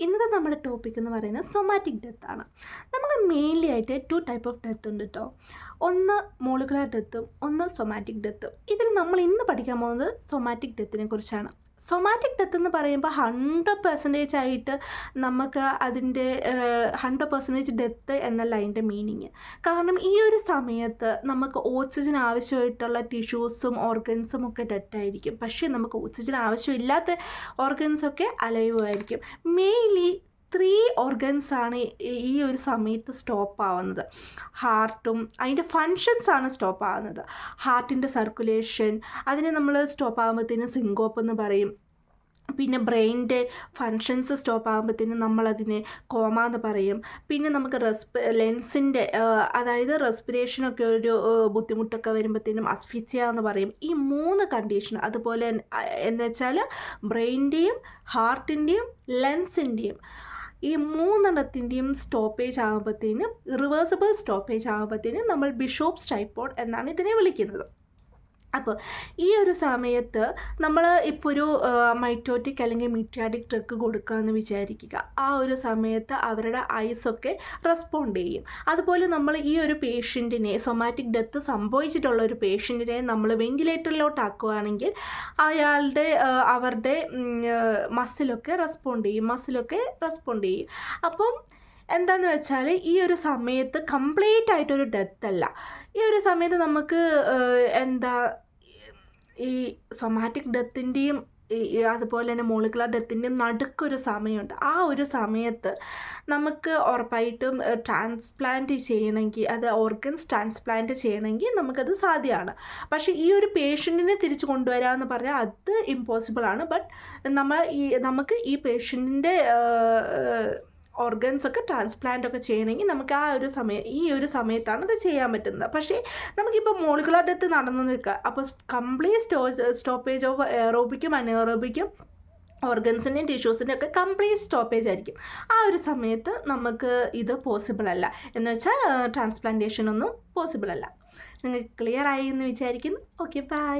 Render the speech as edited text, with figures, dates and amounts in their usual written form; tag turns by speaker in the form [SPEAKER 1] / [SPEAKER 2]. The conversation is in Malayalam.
[SPEAKER 1] ഇന്നത്തെ നമ്മുടെ ടോപ്പിക് എന്ന് പറയുന്നത് സൊമാറ്റിക് ഡെത്ത് ആണ്. നമുക്ക് മെയിൻലി ആയിട്ട് 2 ടൈപ്പ് ഓഫ് ഡെത്ത് ഉണ്ട് കേട്ടോ. ഒന്ന് മോളിക്കുലർ ഡെത്തും ഒന്ന് സൊമാറ്റിക് ഡെത്തും. ഇതിൽ നമ്മൾ ഇന്ന് പഠിക്കാൻ പോകുന്നത് സൊമാറ്റിക് ഡെത്തിനെ കുറിച്ചാണ്. സൊമാറ്റിക് ഡെത്ത് എന്ന് പറയുമ്പോൾ 100% ആയിട്ട് നമുക്ക് അതിൻ്റെ 100% ഡെത്ത് എന്നല്ല അതിൻ്റെ മീനിങ്. കാരണം ഈ ഒരു സമയത്ത് നമുക്ക് ഓക്സിജൻ ആവശ്യമായിട്ടുള്ള ടിഷ്യൂസും ഓർഗൻസും ഒക്കെ ഡെത്തായിരിക്കും. പക്ഷേ നമുക്ക് ഓക്സിജൻ ആവശ്യമില്ലാത്ത ഓർഗൻസൊക്കെ അലൈവ് ആയിരിക്കും. മെയിൻലി 3 ഓർഗൻസാണ് ഈ ഒരു സമയത്ത് സ്റ്റോപ്പ് ആവുന്നത്. ഹാർട്ടും അതിൻ്റെ ഫങ്ഷൻസാണ് സ്റ്റോപ്പ് ആവുന്നത്. ഹാർട്ടിൻ്റെ സർക്കുലേഷൻ അതിനെ നമ്മൾ സ്റ്റോപ്പ് ആകുമ്പോഴത്തേനും സിങ്കോപ്പ് എന്ന് പറയും. പിന്നെ ബ്രെയിനിൻ്റെ ഫങ്ഷൻസ് സ്റ്റോപ്പ് ആകുമ്പോഴത്തേനും നമ്മളതിനെ കോമ എന്ന് പറയും. പിന്നെ നമുക്ക് ലെൻസിൻ്റെ അതായത് റെസ്പിറേഷനൊക്കെ ഒരു ബുദ്ധിമുട്ടൊക്കെ വരുമ്പോഴത്തേനും അസ്ഫിക്സിയ എന്ന് പറയും. ഈ 3 കണ്ടീഷൻ അതുപോലെ എന്ന് വെച്ചാൽ ബ്രെയിനിൻ്റെയും ഹാർട്ടിൻ്റെയും ലെൻസിൻ്റെയും ഈ 3 സ്റ്റോപ്പേജ് ആകുമ്പോഴത്തേനും ഇറിവേഴ്സിബിൾ സ്റ്റോപ്പേജ് ആകുമ്പോഴത്തേനും നമ്മൾ ബിഷോപ്സ് ടൈഫോയിഡ് എന്നാണ് ഇതിനെ വിളിക്കുന്നത്. അപ്പോൾ ഈ ഒരു സമയത്ത് നമ്മൾ ഇപ്പോൾ ഒരു മൈറ്റോട്ടിക് അല്ലെങ്കിൽ മീഡിയാറ്റിക് ഡ്രഗ് കൊടുക്കുകയെന്ന് വിചാരിക്കുക. ആ ഒരു സമയത്ത് അവരുടെ ഐസൊക്കെ റെസ്പോണ്ട് ചെയ്യും. അതുപോലെ നമ്മൾ ഈ ഒരു പേഷ്യൻറ്റിനെ സൊമാറ്റിക് ഡെത്ത് സംഭവിച്ചിട്ടുള്ള ഒരു പേഷ്യൻറ്റിനെ നമ്മൾ വെൻറ്റിലേറ്ററിലോട്ടാക്കുകയാണെങ്കിൽ അവരുടെ മസിലൊക്കെ റെസ്പോണ്ട് ചെയ്യും. അപ്പം എന്താണെന്ന് വെച്ചാൽ ഈ ഒരു സമയത്ത് കംപ്ലീറ്റ് ആയിട്ടൊരു ഡെത്തല്ല. ഈ ഒരു സമയത്ത് നമുക്ക് ഈ സൊമാറ്റിക് ഡെത്തിൻ്റെയും അതുപോലെ തന്നെ മോളിക്കുലർ ഡെത്തിൻ്റെയും നടുക്കൊരു സമയമുണ്ട്. ആ ഒരു സമയത്ത് നമുക്ക് ഉറപ്പായിട്ടും ട്രാൻസ്പ്ലാന്റ് ചെയ്യണമെങ്കിൽ അത് ഓർഗൻസ് ട്രാൻസ്പ്ലാന്റ് ചെയ്യണമെങ്കിൽ നമുക്കത് സാധ്യമാണ്. പക്ഷേ ഈ ഒരു പേഷ്യൻറ്റിനെ തിരിച്ചു കൊണ്ടുവരാമെന്ന് പറഞ്ഞാൽ അത് ഇമ്പോസിബിളാണ്. ബട്ട് നമുക്ക് ഈ പേഷ്യൻറ്റിൻ്റെ ഓർഗൻസൊക്കെ ട്രാൻസ്പ്ലാന്റ് ഒക്കെ ചെയ്യണമെങ്കിൽ നമുക്ക് ഈ ഒരു സമയത്താണ് ഇത് ചെയ്യാൻ പറ്റുന്നത്. പക്ഷേ നമുക്കിപ്പോൾ മോളിക്കുലർ ഡെത്ത് നടന്നു നിൽക്കുക. അപ്പോൾ കംപ്ലീറ്റ് സ്റ്റോപ്പേജ് ഓഫ് എയറോബിക്കും അനേറോബിക്കും ഓർഗൻസിൻ്റെയും ടിഷ്യൂസിൻ്റെ ഒക്കെ കംപ്ലീറ്റ് സ്റ്റോപ്പേജ് ആയിരിക്കും. ആ ഒരു സമയത്ത് നമുക്ക് ഇത് പോസിബിൾ അല്ല. എന്ന് വെച്ചാൽ ട്രാൻസ്പ്ലാന്റേഷൻ ഒന്നും പോസിബിൾ അല്ല. നിങ്ങൾക്ക് ക്ലിയർ ആയി എന്ന് വിചാരിക്കുന്നു. Okay, by.